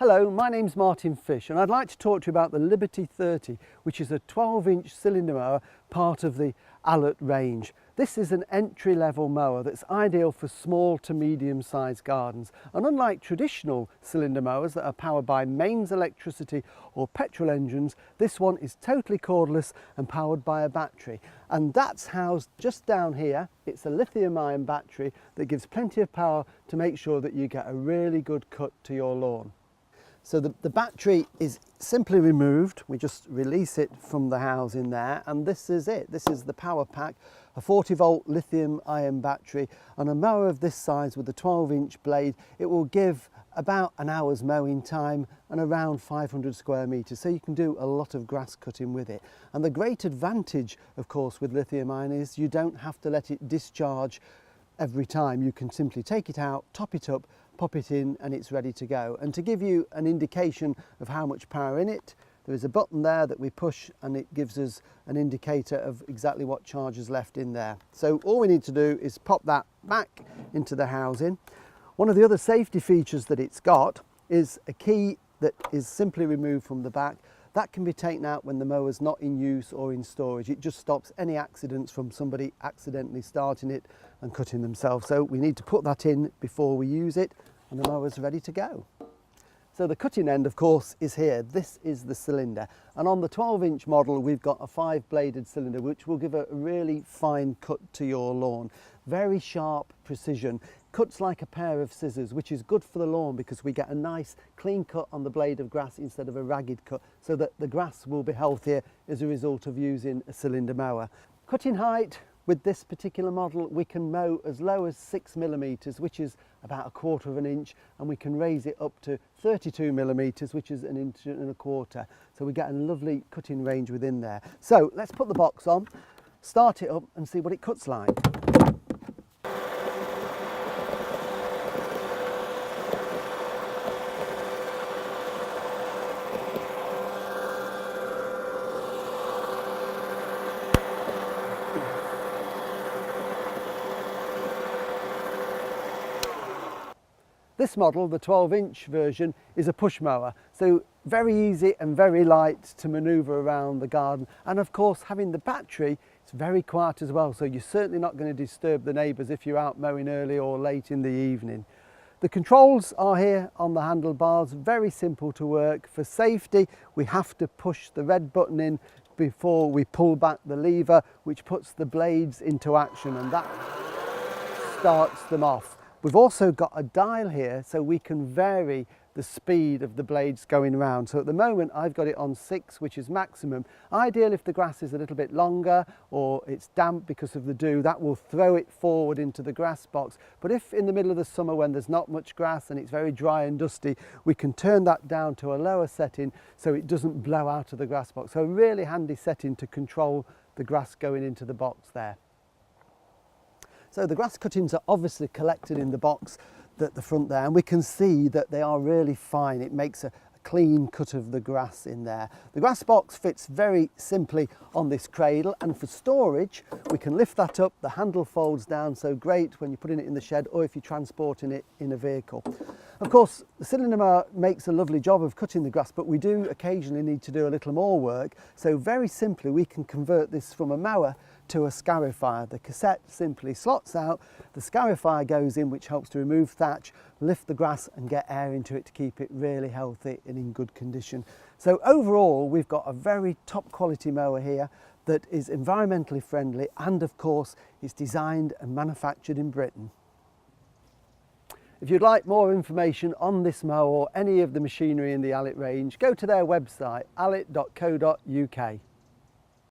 Hello, my name's Martin Fish and I'd like to talk to you about the Liberty 30, which is a 12-inch cylinder mower, part of the Allett range. This is an entry-level mower that's ideal for small to medium-sized gardens, and unlike traditional cylinder mowers that are powered by mains electricity or petrol engines, this one is totally cordless and powered by a battery, and that's housed just down here. It's a lithium-ion battery that gives plenty of power to make sure that you get a really good cut to your lawn. So the battery is simply removed. We just release it from the housing there, and this is it. This is the power pack, a 40-volt lithium-ion battery, and a mower of this size with a 12-inch blade. It will give about an hour's mowing time and around 500 square metres, so you can do a lot of grass cutting with it. And the great advantage, of course, with lithium-ion is you don't have to let it discharge every time. You can simply take it out, top it up, pop it in, and it's ready to go. And to give you an indication of how much power in it, there is a button there that we push and it gives us an indicator of exactly what charge is left in there. So all we need to do is pop that back into the housing. One of the other safety features that it's got is a key that is simply removed from the back. That can be taken out when the mower's not in use or in storage. It just stops any accidents from somebody accidentally starting it and cutting themselves. So we need to put that in before we use it, and the mower's ready to go. So the cutting end, of course, is here. This is the cylinder, and on the 12-inch model we've got a 5-bladed cylinder which will give a really fine cut to your lawn. Very sharp precision, cuts like a pair of scissors, which is good for the lawn because we get a nice clean cut on the blade of grass instead of a ragged cut, so that the grass will be healthier as a result of using a cylinder mower. Cutting height, with this particular model we can mow as low as 6 millimetres, which is about 1/4 of an inch, and we can raise it up to 32 millimetres, which is 1 1/4 inch. So we get a lovely cutting range within there. So let's put the box on, start it up and see what it cuts like. This model, the 12-inch version, is a push mower, so very easy and very light to manoeuvre around the garden. And of course, having the battery, it's very quiet as well, so you're certainly not going to disturb the neighbours if you're out mowing early or late in the evening. The controls are here on the handlebars, very simple to work. For safety, we have to push the red button in before we pull back the lever, which puts the blades into action, and that starts them off. We've also got a dial here so we can vary the speed of the blades going around. So at the moment I've got it on 6, which is maximum. Ideal if the grass is a little bit longer or it's damp because of the dew, that will throw it forward into the grass box. But if in the middle of the summer when there's not much grass and it's very dry and dusty, we can turn that down to a lower setting so it doesn't blow out of the grass box. So a really handy setting to control the grass going into the box there. So the grass cuttings are obviously collected in the box at the front there, and we can see that they are really fine. It makes a clean cut of the grass in there. The grass box fits very simply on this cradle, and for storage we can lift that up, the handle folds down, so great when you're putting it in the shed or if you're transporting it in a vehicle. Of course, the cylinder mower makes a lovely job of cutting the grass, but we do occasionally need to do a little more work, so very simply we can convert this from a mower to a scarifier. The cassette simply slots out, the scarifier goes in, which helps to remove thatch, lift the grass and get air into it to keep it really healthy and in good condition. So overall we've got a very top quality mower here that is environmentally friendly, and of course it's designed and manufactured in Britain. If you'd like more information on this mower or any of the machinery in the Allett range, go to their website allett.co.uk.